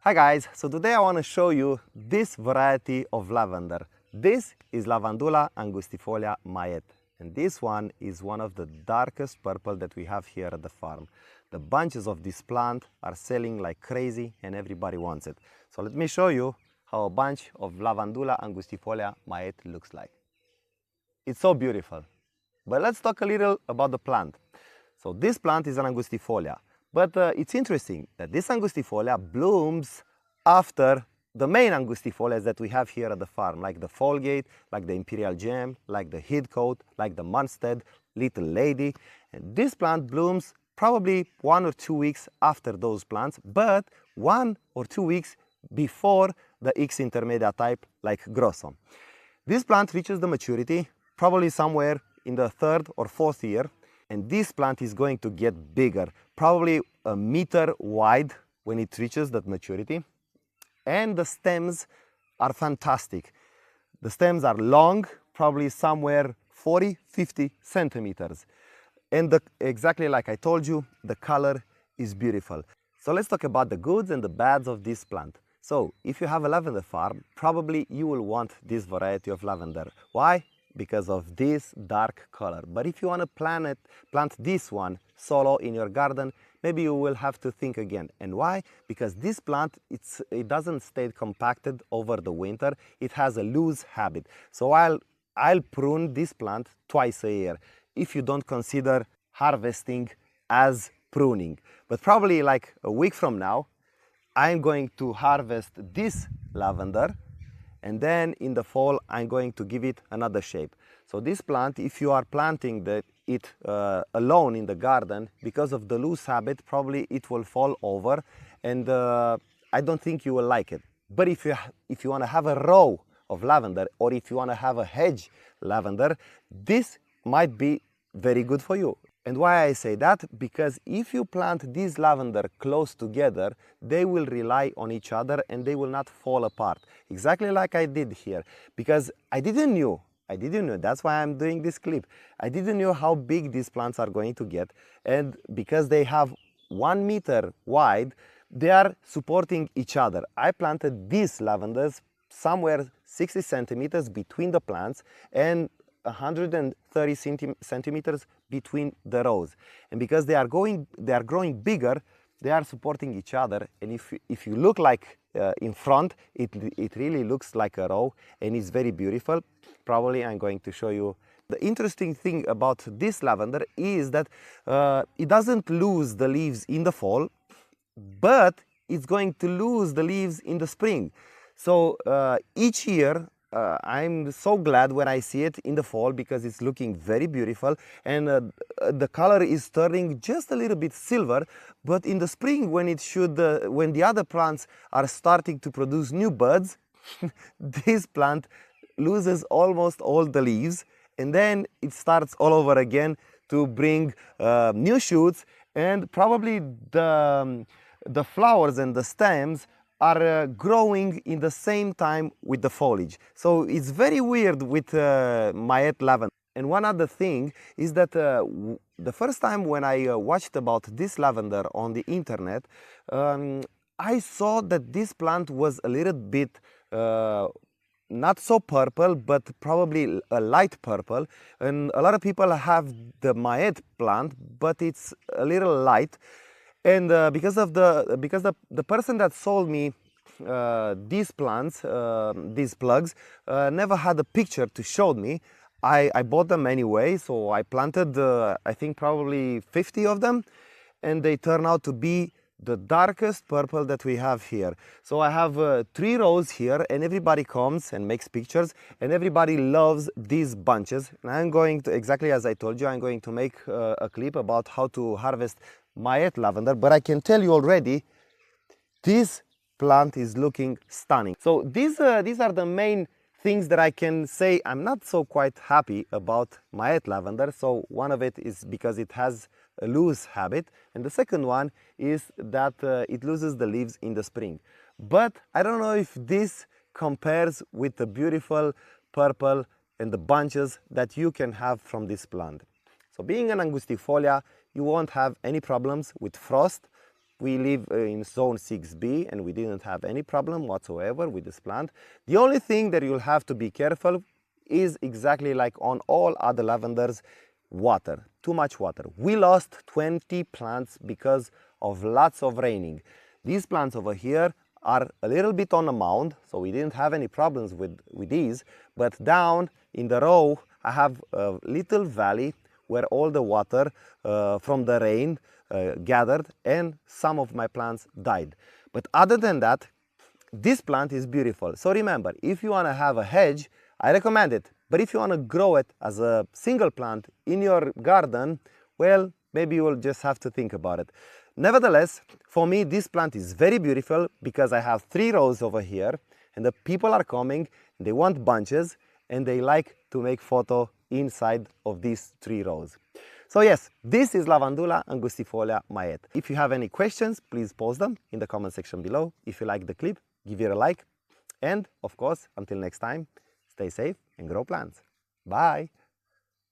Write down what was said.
Hi guys, so today I want to show you this variety of lavender. This is Lavandula angustifolia Mayette, and this one is one of the darkest purple that we have here at the farm. The bunches of this plant are selling like crazy and everybody wants it. So let me show you how a bunch of Lavandula angustifolia Mayette looks like. It's so beautiful. But let's talk a little about the plant. So this plant is an angustifolia. But it's interesting that this angustifolia blooms after the main angustifolias that we have here at the farm, like the Folgate, like the Imperial Gem, like the Heathcote, like the Munstead, Little Lady. And this plant blooms probably 1 or 2 weeks after those plants, but 1 or 2 weeks before the X intermedia type like Grosso. This plant reaches the maturity probably somewhere in the 3rd or 4th year. And this plant is going to get bigger, probably 1 meter wide when it reaches that maturity. And the stems are fantastic. The stems are long, probably somewhere 40-50 centimeters. And exactly like I told you, the color is beautiful. So let's talk about the goods and the bads of this plant. So if you have a lavender farm, probably you will want this variety of lavender. Why? Because of this dark color. But if you want to plant this one solo in your garden, maybe you will have to think again. And why? Because this plant, it doesn't stay compacted over the winter. It has a loose habit. So I'll prune this plant twice a year if you don't consider harvesting as pruning. But probably like a week from now, I'm going to harvest this lavender, and then in the fall I'm going to give it another shape. So this plant, if you are planting it alone in the garden, because of the loose habit, probably it will fall over, and I don't think you will like it. But if you want to have a row of lavender, or if you want to have a hedge lavender, this might be very good for you. And why I say that? Because if you plant these lavender close together, they will rely on each other and they will not fall apart. Exactly like I did here. Because I didn't know, that's why I'm doing this clip. I didn't know how big these plants are going to get. And because they have 1 meter wide, they are supporting each other. I planted these lavenders somewhere 60 centimeters between the plants and 130 centimeters between the rows. And because they are growing bigger, they are supporting each other. And if you look like in front, it really looks like a row, and it's very beautiful. Probably I'm going to show you. The interesting thing about this lavender is that it doesn't lose the leaves in the fall, but it's going to lose the leaves in the spring. So each year, I'm so glad when I see it in the fall, because it's looking very beautiful, and the color is turning just a little bit silver. But in the spring, when the other plants are starting to produce new buds, this plant loses almost all the leaves, and then it starts all over again to bring new shoots, and probably the flowers and the stems are growing in the same time with the foliage. So it's very weird with Maillette Lavender. And one other thing is that the first time when I watched about this lavender on the internet, I saw that this plant was a little bit not so purple, but probably a light purple. And a lot of people have the Mayette plant, but it's a little light. And because the person that sold me these plants, these plugs, never had a picture to show me, I bought them anyway. So I planted, I think probably 50 of them, and they turn out to be the darkest purple that we have here. So I have 3 rows here, and everybody comes and makes pictures, and everybody loves these bunches. And I'm going to, exactly as I told you, I'm going to make a clip about how to harvest Maillette lavender. But I can tell you already, this plant is looking stunning. So these are the main things that I can say I'm not so quite happy about Maillette lavender. So one of it is because it has a loose habit, and the second one is that it loses the leaves in the spring. But I don't know if this compares with the beautiful purple and the bunches that you can have from this plant. So being an angustifolia, you won't have any problems with frost, we live in zone 6B and we didn't have any problem whatsoever with this plant. The only thing that you'll have to be careful is exactly like on all other lavenders, water, too much water. We lost 20 plants because of lots of raining. These plants over here are a little bit on a mound, so we didn't have any problems with these, but down in the row I have a little valley where all the water from the rain gathered and some of my plants died. But other than that, this plant is beautiful. So remember, if you want to have a hedge, I recommend it. But if you want to grow it as a single plant in your garden, well, maybe you will just have to think about it. Nevertheless, for me, this plant is very beautiful because I have 3 rows over here and the people are coming, they want bunches and they like to make photo inside of these 3 rows. So yes, this is Lavandula angustifolia Mayette. If you have any questions, please post them in the comment section below. If you like the clip, give it a like. And of course, until next time, stay safe and grow plants. Bye!